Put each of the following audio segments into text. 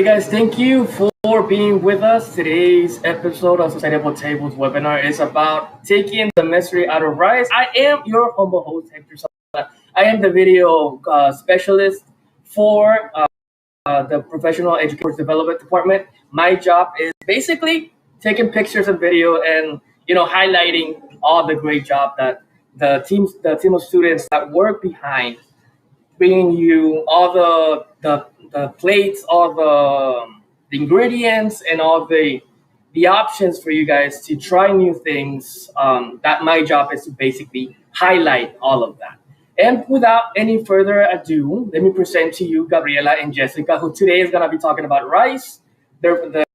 Alrighty, guys, thank you for being with us. Today's episode of Sustainable Tables webinar is about taking the mystery out of rice. I am your humble host, Hector Sala. I am the video specialist for the Professional Education Development Department. My job is basically taking pictures and video and highlighting all the great job that the team of students that work behind bringing you all the plates, all the ingredients, and all the options for you guys to try new things. That my job is to basically highlight all of that. And without any further ado, let me present to you Gabriela and Jessica, who today is going to be talking about rice, their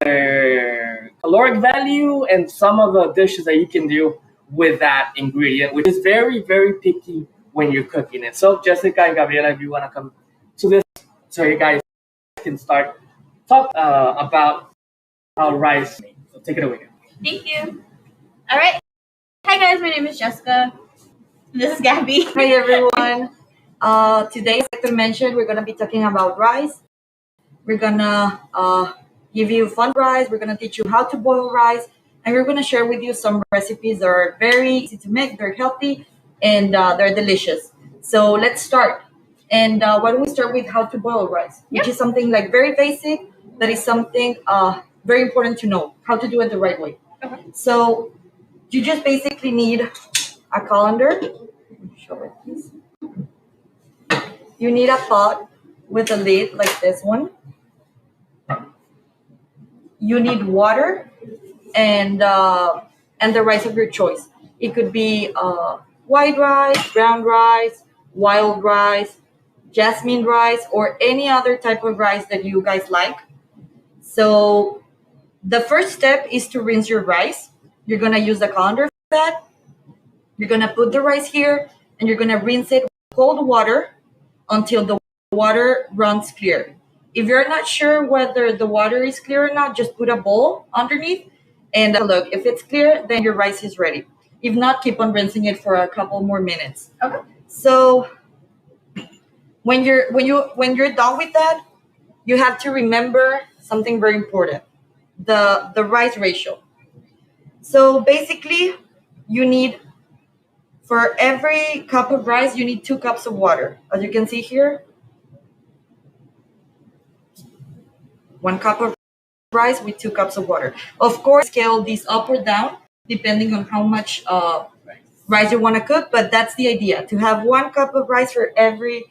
caloric value, and some of the dishes that you can do with that ingredient, which is very, very picky when you're cooking it. So, Jessica and Gabriela, if you want to come to this, so you guys can start talk about how rice is made. So, take it away. Thank you. All right. Hi, guys. My name is Jessica. This is Gabby. Hi, everyone. Today, as Hector mentioned, we're going to be talking about rice. We're going to give you fun rice. We're going to teach you how to boil rice. And we're going to share with you some recipes that are very easy to make. They're healthy and they're delicious. So let's start. And why don't we start with how to boil rice, which is something like very basic. That is something very important to know, how to do it the right way. Okay. So you just basically need a colander. Show it, please. You need a pot with a lid like this one. You need water and the rice of your choice. It could be white rice, brown rice, wild rice, jasmine rice, or any other type of rice that you guys like. So the first step is to rinse your rice. You're going to use the colander for that. You're going to put the rice here and you're going to rinse it with cold water until the water runs clear. If you're not sure whether the water is clear or not, just put a bowl underneath and look. If it's clear, then your rice is ready. If not, keep on rinsing it for a couple more minutes. Okay. So when you're done with that, you have to remember something very important: the rice ratio. So basically, you need, for every cup of rice, you need 2 cups of water. As you can see here, 1 cup of rice with 2 cups of water. Of course, scale these up or down depending on how much rice you want to cook, but that's the idea, to have 1 cup of rice for every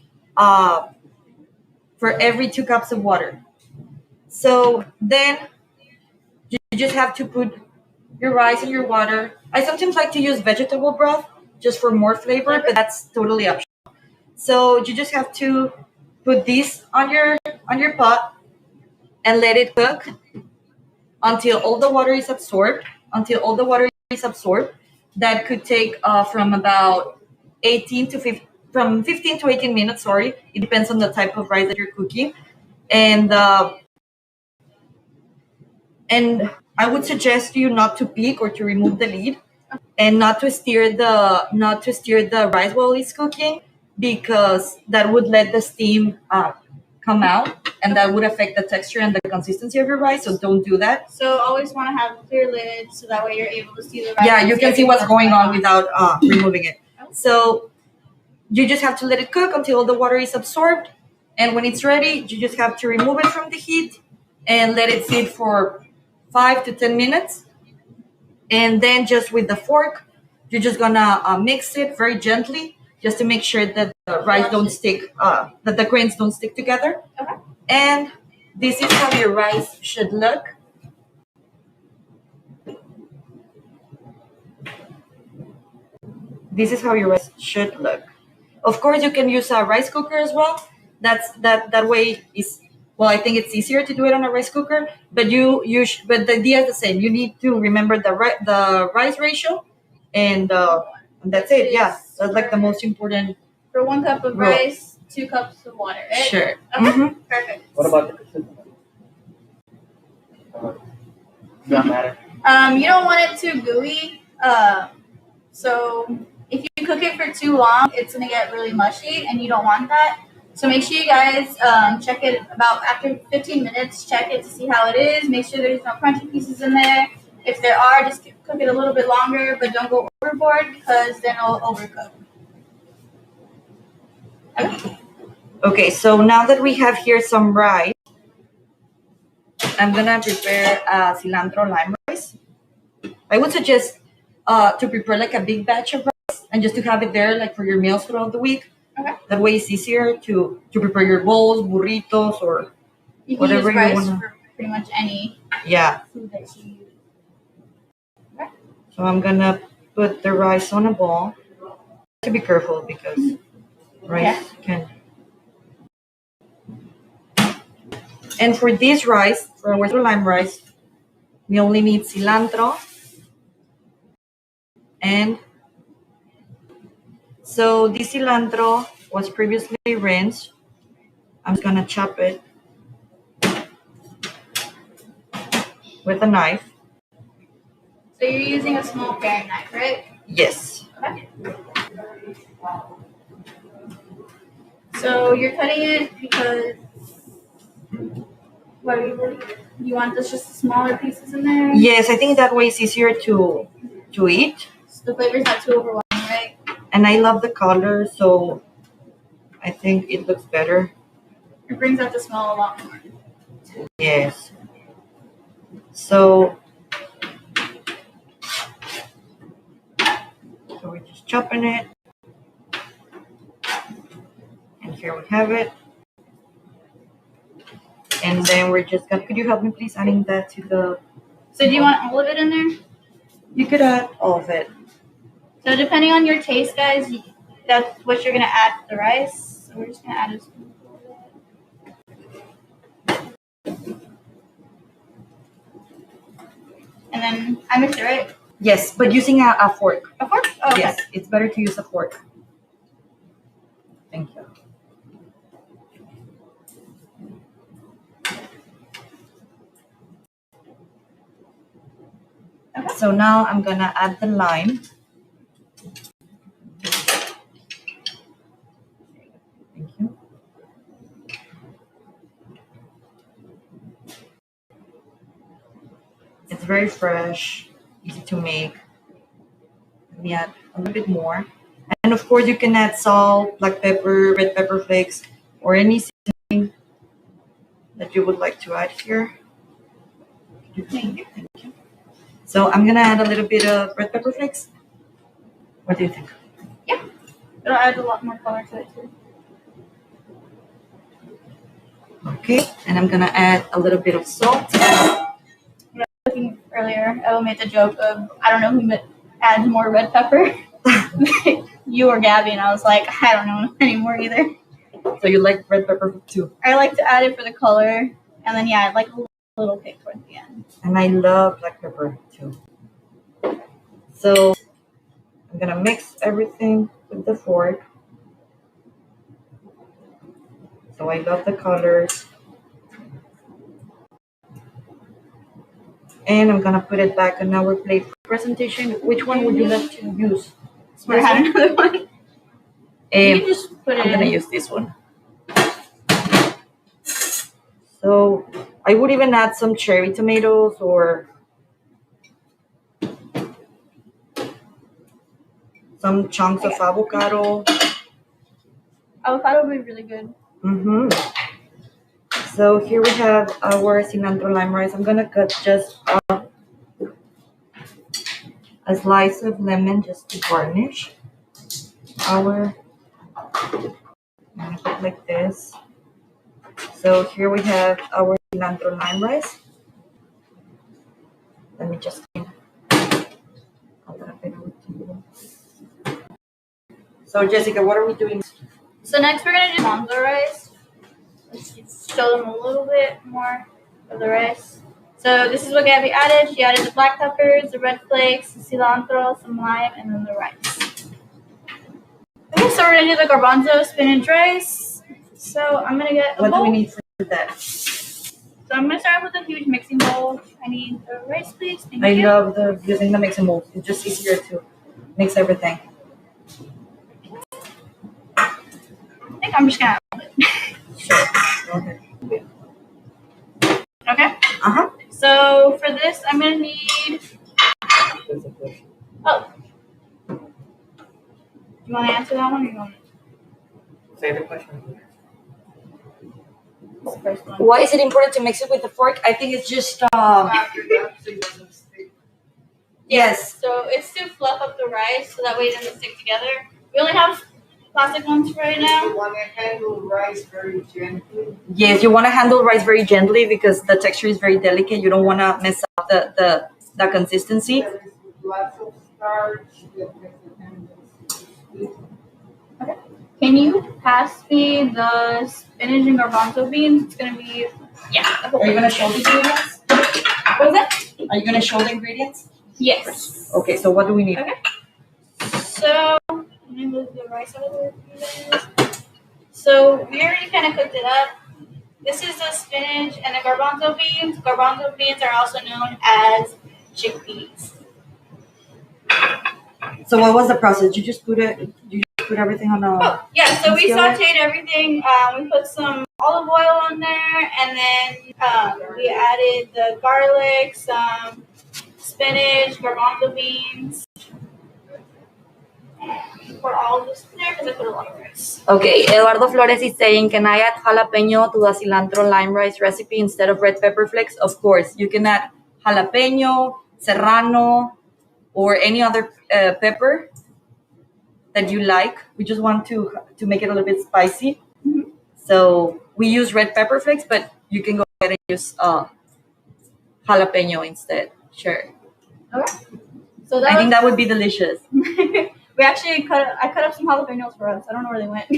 2 cups of water. So then you just have to put your rice in your water. I sometimes like to use vegetable broth just for more flavor, but that's totally optional. So you just have to put this on your pot and let it cook until all the water is absorbed. That could take from about 15 to 18 minutes. Sorry, it depends on the type of rice that you're cooking, and I would suggest you not to peek or to remove the lid, and not to stir the rice while it's cooking, because that would let the steam come out, and that would affect the texture and the consistency of your rice. So don't do that. So always want to have a clear lid so that way you're able to see the rice. Yeah, you can see what's going on without removing it. So you just have to let it cook until all the water is absorbed, and when it's ready, you just have to remove it from the heat and let it sit for 5 to 10 minutes. And then just with the fork, you're just gonna mix it very gently, just to make sure that the rice don't stick, that the grains don't stick together. Okay. And this is how your rice should look. This is how your rice should look. Of course, you can use a rice cooker as well. That way is, well, I think it's easier to do it on a rice cooker. But but the idea is the same. You need to remember the rice ratio, and that's it. Yeah, that's like the most important. For 1 cup of rice, 2 cups of water, right? Sure. Okay. Mm-hmm. Perfect. What about the consistency? Does that matter? You don't want it too gooey. So if you cook it for too long, it's gonna get really mushy, and you don't want that. So make sure you guys check it about after 15 minutes. Check it to see how it is. Make sure there's no crunchy pieces in there. If there are, just cook it a little bit longer, but don't go overboard because then it'll overcook. Okay. Okay, so now that we have here some rice, I'm gonna prepare cilantro lime rice. I would suggest to prepare like a big batch of rice and just to have it there like for your meals throughout the week. Okay. That way it's easier to prepare your bowls, burritos, or You can whatever use rice you wanna. for pretty much any food that you use. Okay. So I'm gonna put the rice on a bowl. To be careful because rice can. And for this rice, for our lime rice, we only need cilantro. And so this cilantro was previously rinsed. I'm just gonna chop it with a knife. So you're using a small paring knife, right? Yes. Okay. So you're cutting it because you want this just smaller pieces in there? Yes, I think that way it's easier to eat. So the flavor's not too overwhelming, right? And I love the color, so I think it looks better. It brings out the smell a lot more. Yes. So we're just chopping it. And here we have it. And then we're just gonna, could you help me please adding that to the... So do you want all of it in there? You could add all of it. So depending on your taste, guys, that's what you're gonna add to the rice. So we're just gonna add a spoonful of it. And then I mixed it, right? Yes, but using a fork. A fork? Oh, okay. Yes, it's better to use a fork. Thank you. Okay. So now I'm gonna add the lime. Thank you. It's very fresh, easy to make. Let me add a little bit more. And of course you can add salt, black pepper, red pepper flakes, or any seasoning that you would like to add here. Thank you. So I'm gonna add a little bit of red pepper flakes. What do you think? Yeah. It'll add a lot more color to it too. Okay, and I'm gonna add a little bit of salt. Looking earlier, I made the joke of I don't know who adds more red pepper. You or Gabby, and I was like, I don't know anymore either. So you like red pepper too? I like to add it for the color, and then I'd like a little kick towards the end. And I love black pepper too. So I'm gonna mix everything with the fork. So I love the colors. And I'm gonna put it back on our plate for presentation. Which one would you like to use? So I had another one. You can just put it I'm gonna in. use this one. So I would even add some cherry tomatoes or some chunks of avocado. Avocado would be really good. Mm-hmm. So here we have our cilantro lime rice. I'm gonna cut just a slice of lemon just to garnish our. I'm gonna put like this. So here we have our cilantro lime rice. Let me just clean a little bit of it. So Jessica, what are we doing? So next we're gonna do garbanzo rice. Let's just show them a little bit more of the rice. So this is what Gabby added. She added the black peppers, the red flakes, the cilantro, some lime, and then the rice. Okay, so we're gonna do the garbanzo spinach rice. So I'm gonna get a bowl. What do we need for that? So I'm gonna start with a huge mixing bowl. I need the rice, please. Thank I you. love using the mixing bowl. It's just easier to mix everything. think I'm just gonna add it. Sure. Okay. Okay. Uh-huh. So for this, I'm gonna need. Oh. You want to answer that one, or you want Say the question. this first one? Why is it important to mix it with a fork? I think it's just yes. So it's to fluff up the rice so that way it doesn't stick together. We only have plastic ones for right now. You want to handle rice very gently. Yes, you want to handle rice very gently because the texture is very delicate. You don't want to mess up the consistency. There is lots of starch that makes the handles. Okay. Can you pass me the spinach and garbanzo beans? It's gonna be Are you gonna show the ingredients? What was that? Are you gonna show the ingredients? Yes. Okay, so what do we need? Okay. So let me move the rice out of the way. So we already kind of cooked it up. This is the spinach and the garbanzo beans. Garbanzo beans are also known as chickpeas. So what was the process? You just put everything on a. Oh, yeah, so we skillet? sauteed everything. We put some olive oil on there, and then we added the garlic, some spinach, garbanzo beans. And pour all of this in there because I put a lot of rice. Okay, Eduardo Flores is saying, can I add jalapeno to the cilantro lime rice recipe instead of red pepper flakes? Of course, you can add jalapeno, serrano, or any other pepper that you like. We just want to make it a little bit spicy. Mm-hmm. So we use red pepper flakes, but you can go ahead and use jalapeno instead. Sure. Okay. So I think that would be delicious. we actually I cut up some jalapenos for us. I don't know where they went.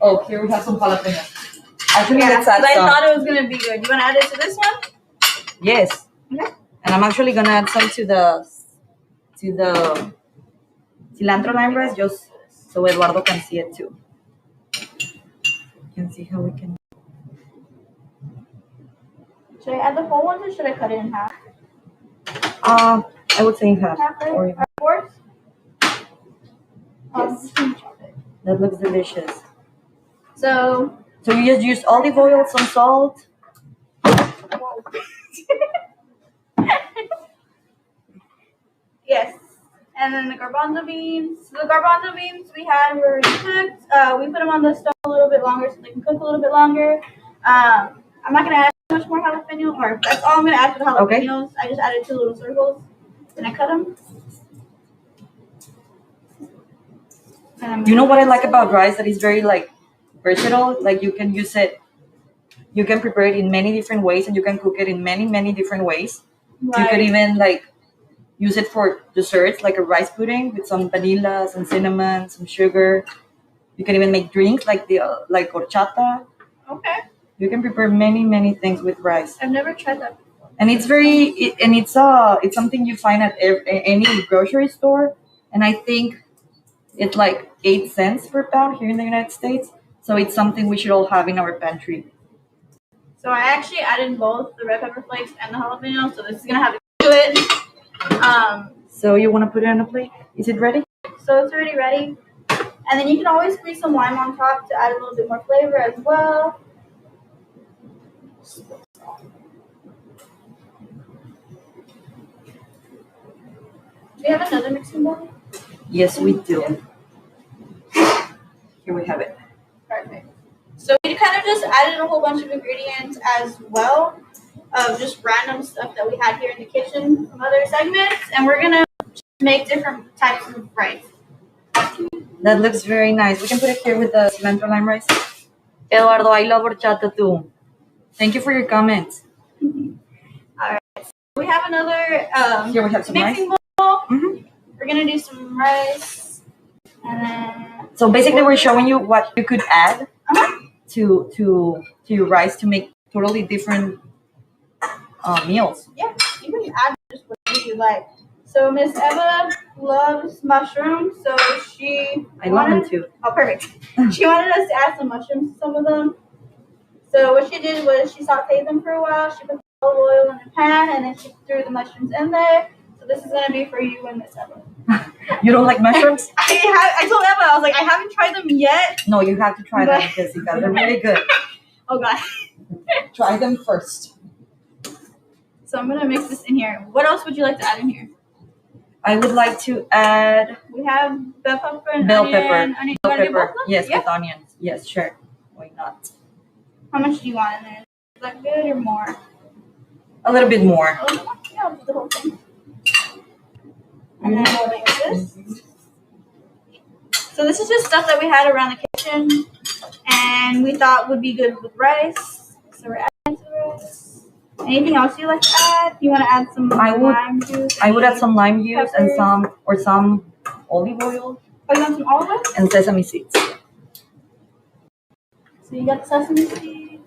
Oh, here we have some jalapenos. Actually, Yeah, let's add because I some. thought it was gonna be good. You want to add it to this one? Yes. Okay. And I'm actually gonna add some to the cilantro lime rice just so Eduardo can see it too. You can see how we can. Should I add the whole one or should I cut it in half? I would say in half. Half, right? Or Or fourths? Yes. Chop it. That looks delicious. So So you just use olive oil, some salt. yes. And then the garbanzo beans. The garbanzo beans we had were already cooked. We put them on the stove a little bit longer so they can cook a little bit longer. I'm not gonna add too much more jalapeno, or that's all I'm gonna add for the jalapenos. Okay. I just added 2 little circles, and I cut them. You know what I like about rice? That is very like versatile. Like you can use it. You can prepare it in many different ways, and you can cook it in many different ways. Right. You could even like use it for desserts, like a rice pudding with some vanilla, some cinnamon, some sugar. You can even make drinks like like horchata. Okay. You can prepare many things with rice, I've never tried that before. and it's it's something you find at any grocery store, and I think it's like 8 cents per pound here in the United States. So it's something we should all have in our pantry. So I actually added both the red pepper flakes and the jalapeno, so this is gonna have to do it. So you want to put it on a plate? Is it ready? So it's already ready. And then you can always squeeze some lime on top to add a little bit more flavor as well. Do you have another mixing bowl? Yes, we do. Here we have it. Perfect. So we kind of just added a whole bunch of ingredients as well, of just random stuff that we had here in the kitchen from other segments, and we're gonna make different types of rice. That looks very nice. We can put it here with the cilantro lime rice. Eduardo, I love horchata too. Thank you for your comments. All right. So we have another Here we have some rice. mixing bowl. Mm-hmm. We're gonna do some rice, and then. So basically, we're showing you what you could add Uh-huh. to your rice to make totally different meals. Yeah, you can add just whatever you like. So Miss Eva loves mushrooms, so I love them too. Oh, perfect. She wanted us to add some mushrooms to some of them. So what she did was she sauteed them for a while. She put olive oil in the pan, and then she threw the mushrooms in there. So this is gonna be for you and Miss Eva. You don't like mushrooms? I told Emma, I was like, I haven't tried them yet. No, you have to try them, Jessica. They're really good. Oh god. Try them first. So I'm gonna mix this in here. What else would you like to add in here? I would like to add We have bell pepper and bell onion. pepper. Onion. Bell You wanna do both pepper. of them? Yes, Yeah. with onions. Yes, sure. Why not? How much do you want in there? Is that good or more? A little bit more. A little more? Yeah, I'll do the whole thing. And then we'll mix this. So this is just stuff that we had around the kitchen and we thought would be good with rice. So we're adding to the rice. Anything else you like to add? You want to add some lime juice? I would add some lime juice and peppers? some olive oil Oh, you want some olive oil? and sesame seeds. So you got the sesame seeds.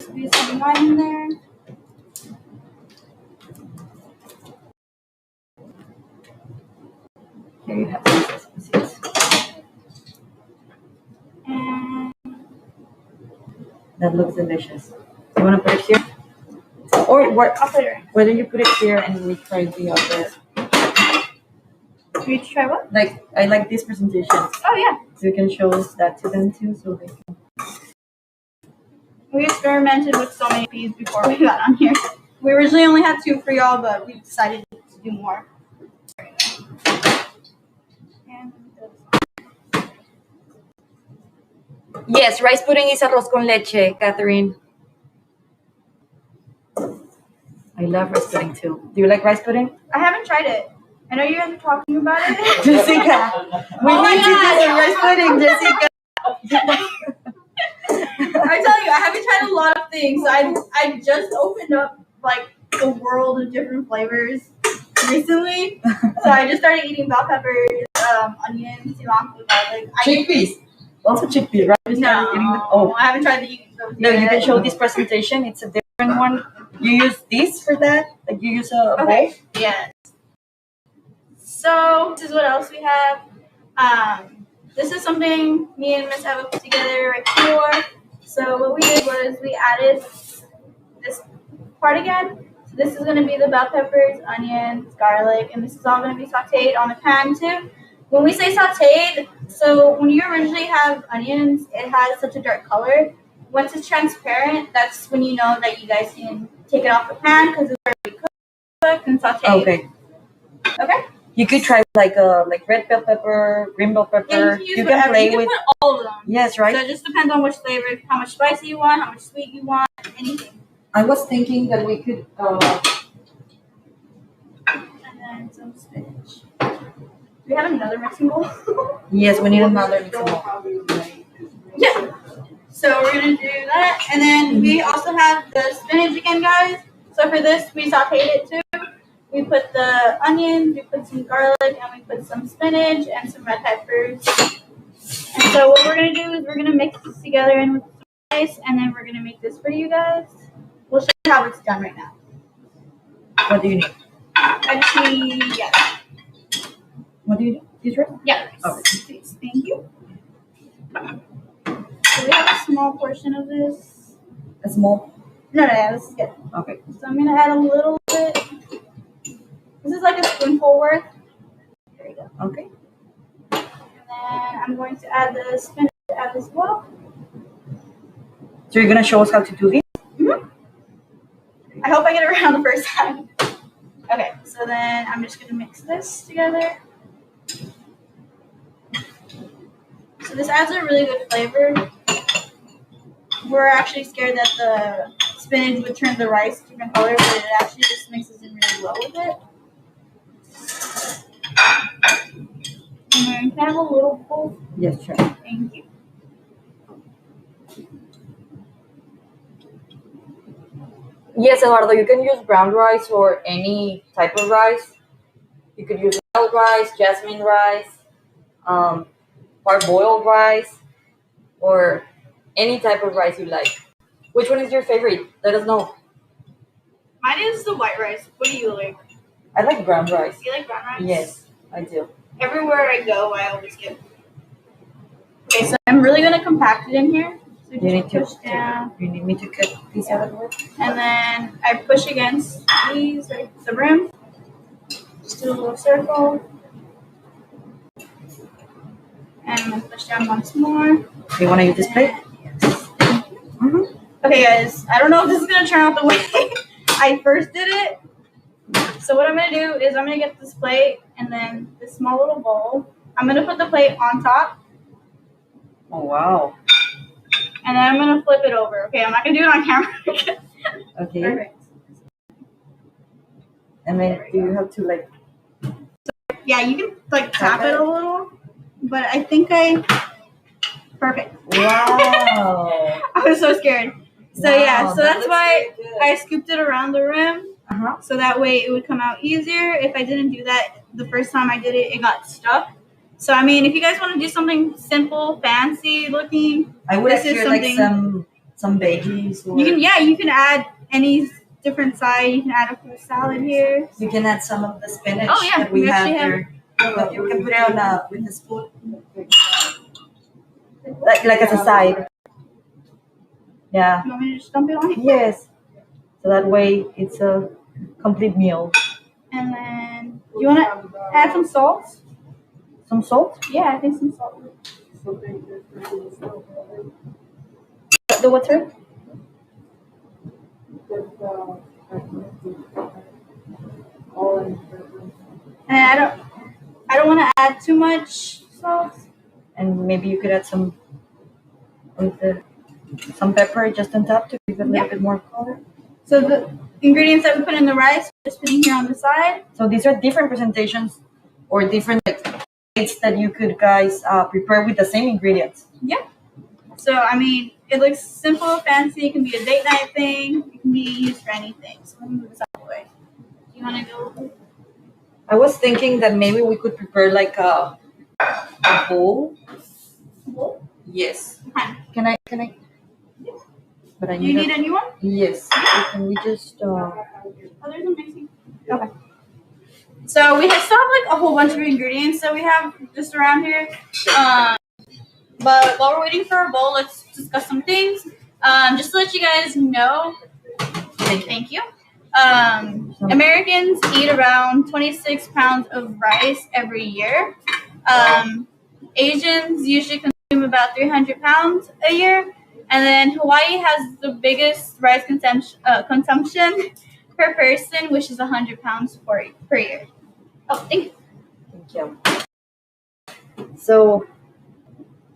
Squeeze some lime in there. Here you have some sesame seeds. And That looks delicious. You want to put it here? Or what? I'll put it right. Why don't you put it here and we try the other? You need to try what? Like, I like this presentation. Oh yeah. So you can show that to them too, so they can. We experimented with so many peas before we got on here. We originally only had 2 for y'all, but we decided to do more. And Yes, rice pudding is arroz con leche, Catherine. I love rice pudding too. Do you like rice pudding? I haven't tried it. I know you guys are talking about it. Jessica, we Oh my need to do God. the rice pudding, Jessica. I tell you, I haven't tried a lot of things. I just opened up like the world of different flavors recently. So I just started eating bell peppers, onions, cilantro, garlic. Chickpeas. Also chickpeas, right? You started eating them? Oh, I haven't tried those no, yet. you can show this presentation. It's a different one. You use this for that? Like you use a bowl? Okay. Yes. So this is what else we have. This is something me and Miss Eva put together right before. So what we did was we added this part again. So this is going to be the bell peppers, onions, garlic, and this is all going to be sautéed on the pan too. When we say sautéed, so when you originally have onions, it has such a dark color. Once it's transparent, that's when you know that you guys can take it off the pan because it's already cooked and sautéed. Okay. Okay. You could try like red bell pepper, green bell pepper. Yeah, you can play with put all of them. Yes, right. So it just depends on which flavor, how much spicy you want, how much sweet you want, anything. I was thinking that we could. And then some spinach. Do we have another mixing bowl? Yes, we need another mixing bowl. Yeah. So we're gonna do that, and then we also have the spinach again, guys. So for this, we sautéed it too. We put the onions, we put some garlic, and we put some spinach and some red peppers. And so what we're going to do is we're going to mix this together in with some rice, and then we're going to make this for you guys. We'll show you how it's done right now. What do you need? I just need, yeah. What do you need? This rice? Yeah, rice. Oh. Please, thank you. So we have a small portion of this. A small? No, this is good. Okay. So I'm going to add a little bit. This is like a spoonful worth. There you go. Okay. And then I'm going to add the spinach as well. So you're gonna show us how to do this? Mm-hmm. I hope I get it right on the first time. Okay, so then I'm just gonna mix this together. So this adds a really good flavor. We're actually scared that the spinach would turn the rice a different color, but it actually just mixes in really well with it. And then can I have a little bowl? Yes, sure. Thank you. Yes, Eduardo, you can use brown rice or any type of rice. You could use wild rice, jasmine rice, parboiled rice, or any type of rice you like. Which one is your favorite? Let us know. Mine is the white rice. What do you like? I like brown rice. You like brown rice? Yes, I do. Everywhere I go, I always get. Okay, so I'm really gonna compact it in here. So You need just push down, you need me to cut this out of the way? and then I push against these, like the rim. Just do a little circle. And I'm gonna push down once more. You want to use this plate? Yes. Mm-hmm. Okay, guys. I don't know if this is gonna turn out the way I first did it. So what I'm gonna do is I'm gonna get this plate and then this small little bowl. I'm gonna put the plate on top. Oh, wow. And then I'm gonna flip it over. Okay, I'm not gonna do it on camera. Okay. Perfect. And then do you have to like... Yeah, you can like tap it a little, but I think perfect. Wow. I was so scared. So yeah, so that's why very good. I scooped it around the rim, Uh-huh. so that way it would come out easier. If I didn't do that the first time I did it, it got stuck. So I mean, if you guys want to do something simple, fancy looking, I would this is actually like something- some veggies. Or you can add any different side. You can add a fruit salad here. you can add some of the spinach Oh, yeah, that we we have actually have- there. But you can put it on with the spoon, like as a side. Yeah. You want me to just dump it on? Yes. So that way it's a complete meal. And then you want to add some salt? Some salt. Yeah, I think some salt. The water. And I don't want to add too much salt. And maybe you could add some pepper just on top to give it a little bit more color. So the ingredients that we put in the rice, we're just putting here on the side. So these are different presentations or different plates that you could guys prepare with the same ingredients. Yeah. So I mean, it looks simple, fancy. It can be a date night thing. It can be used for anything. So let me move this out of the way. Do you want to go? I was thinking that maybe we could prepare like a bowl. Yes. Fine. Can I? But I Do you need a new one? Yes. Can we just? Oh, there's a mixing. Okay. So we still have like a whole bunch of ingredients that we have just around here. But while we're waiting for our bowl, let's discuss some things. Just to let you guys know, thank you. Americans eat around 26 pounds of rice every year. Asians usually consume about 300 pounds a year. And then Hawaii has the biggest rice consumption per person, which is 100 pounds per year. Oh, thank you. Thank you. So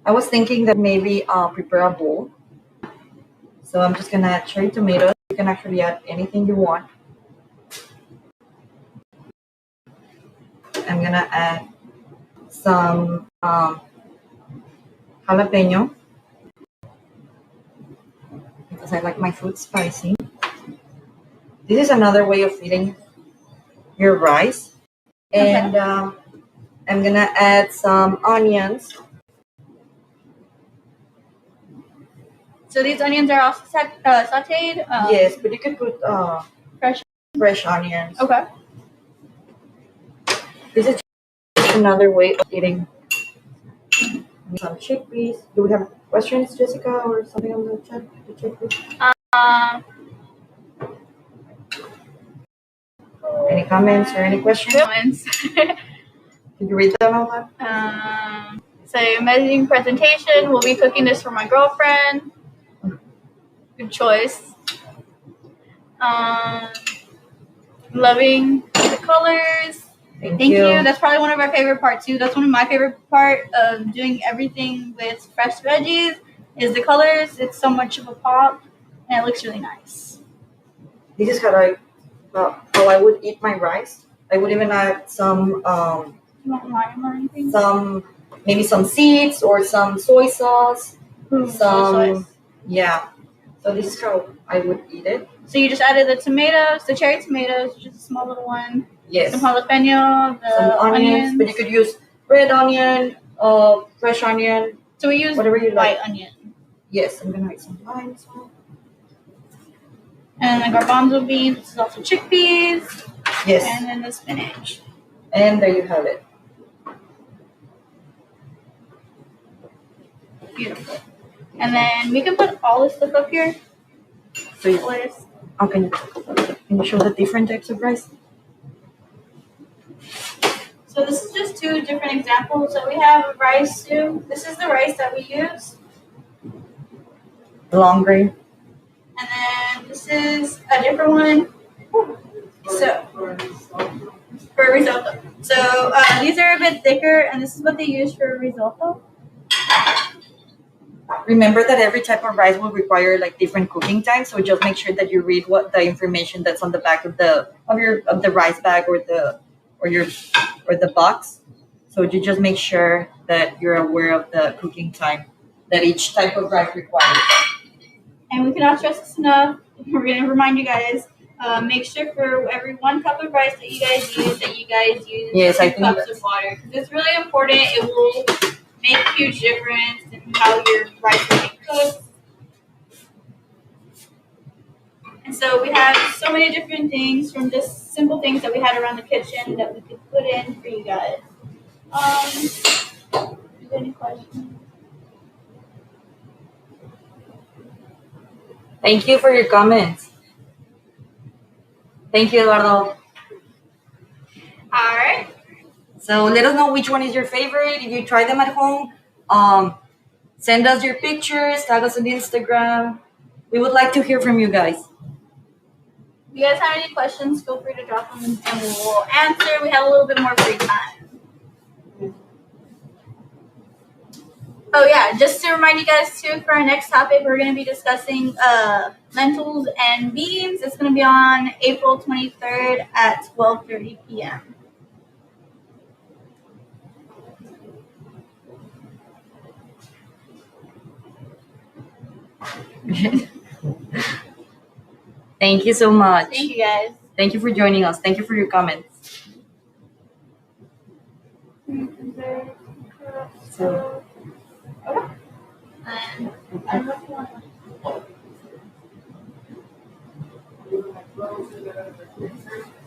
I was thinking that maybe prepare a bowl. So I'm just gonna add cherry tomatoes. You can actually add anything you want. I'm gonna add some jalapeno because I like my food spicy. This is another way of eating your rice. And I'm gonna add some onions. So these onions are also sauteed? Yes, but you could put fresh onions. Okay. This is just another way of eating some chickpeas. Do we have questions, Jessica, or something on the chat? Any comments or any questions? Can you read them out loud? So amazing presentation. We'll be cooking this for my girlfriend. Good choice. Loving the colors. Thank you. That's probably one of our favorite parts too. That's one of my favorite part of doing everything with fresh veggies is the colors. It's so much of a pop and it looks really nice. This is how I would eat my rice. I would even add some You want lime or anything? maybe some seeds or some soy sauce. Soy sauce. Yeah. So this is how I would eat it. So you just added the tomatoes, the cherry tomatoes, which is a small little one. Yes. Some jalapeno, Some onions, but you could use red onion, fresh onion. So we use whatever you white like. onion. Yes, I'm gonna add some lime as well. And the garbanzo beans, this is also chickpeas. Yes. And then the spinach. And there you have it. Beautiful. And then we can put all this stuff up here. So you, Lettuce. can you show the different types of rice? So this is just two different examples. So we have rice soup. This is the rice that we use. Long grain. And then this is a different one. So for risotto. So these are a bit thicker, and this is what they use for risotto. Remember that every type of rice will require like different cooking times, so just make sure that you read what the information that's on the back of the rice bag or the box. So you just make sure that you're aware of the cooking time that each type of rice requires. And we cannot stress this enough. We're going to remind you guys, make sure for every 1 cup of rice that you guys use, Yes, 2 I think cups of water. Because it's really important. It will make a huge difference in how your rice will be cooked. And so we have so many different things from just simple things that we had around the kitchen that we could put in for you guys. Any questions? Thank you for your comments. Thank you, Eduardo. All right. So let us know which one is your favorite. If you try them at home, send us your pictures, tag us on Instagram. We would like to hear from you guys. If you guys have any questions, feel free to drop them and we'll answer. We have a little bit more free time. Oh yeah, just to remind you guys too, for our next topic, we're going to be discussing lentils and beans. It's going to be on April 23rd at 12:30 p.m. Thank you so much. Thank you guys. Thank you for joining us. Thank you for your comments. So,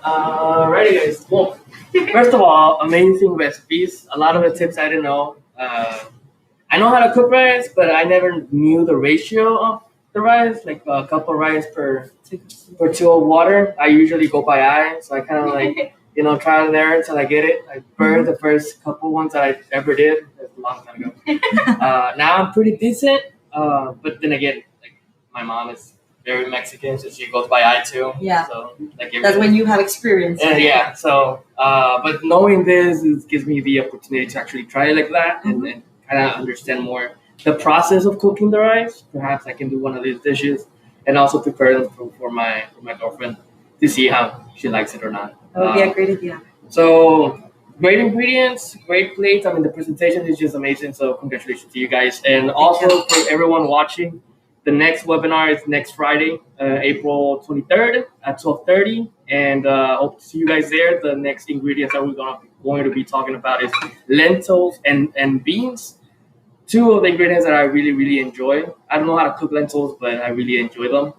Alrighty, guys. Well, first of all, amazing recipes. A lot of the tips I didn't know. I know how to cook rice, but I never knew the ratio of the rice, like a cup of rice per 2 of water. I usually go by eye, so I kind of like, try and error until I get it. I burned the first couple ones that I ever did. That's a long time ago. Now I'm pretty decent, but then again, like my mom is very Mexican, so she goes by eye too. Yeah. So like that's when you have experience. Yeah. So, but knowing this gives me the opportunity to actually try it like that and kind of understand more the process of cooking the rice. Perhaps I can do one of these dishes and also prepare them for my girlfriend to see how she likes it or not. That would be a great idea. So great ingredients, great plates. I mean, the presentation is just amazing. So congratulations to you guys. And also for everyone watching, the next webinar is next Friday, April 23rd at 12:30. And hope to see you guys there. The next ingredients that we're going to be talking about is lentils and beans. 2 of the ingredients that I really, really enjoy. I don't know how to cook lentils, but I really enjoy them.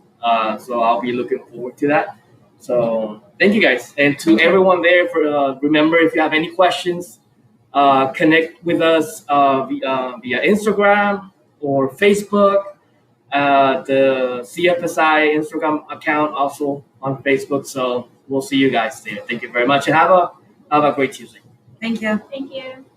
So I'll be looking forward to that. So thank you guys. And to everyone there, for remember, if you have any questions, connect with us via Instagram or Facebook. The CFSI Instagram account also on Facebook. So we'll see you guys there. Thank you very much and have a great Tuesday. Thank you. Thank you.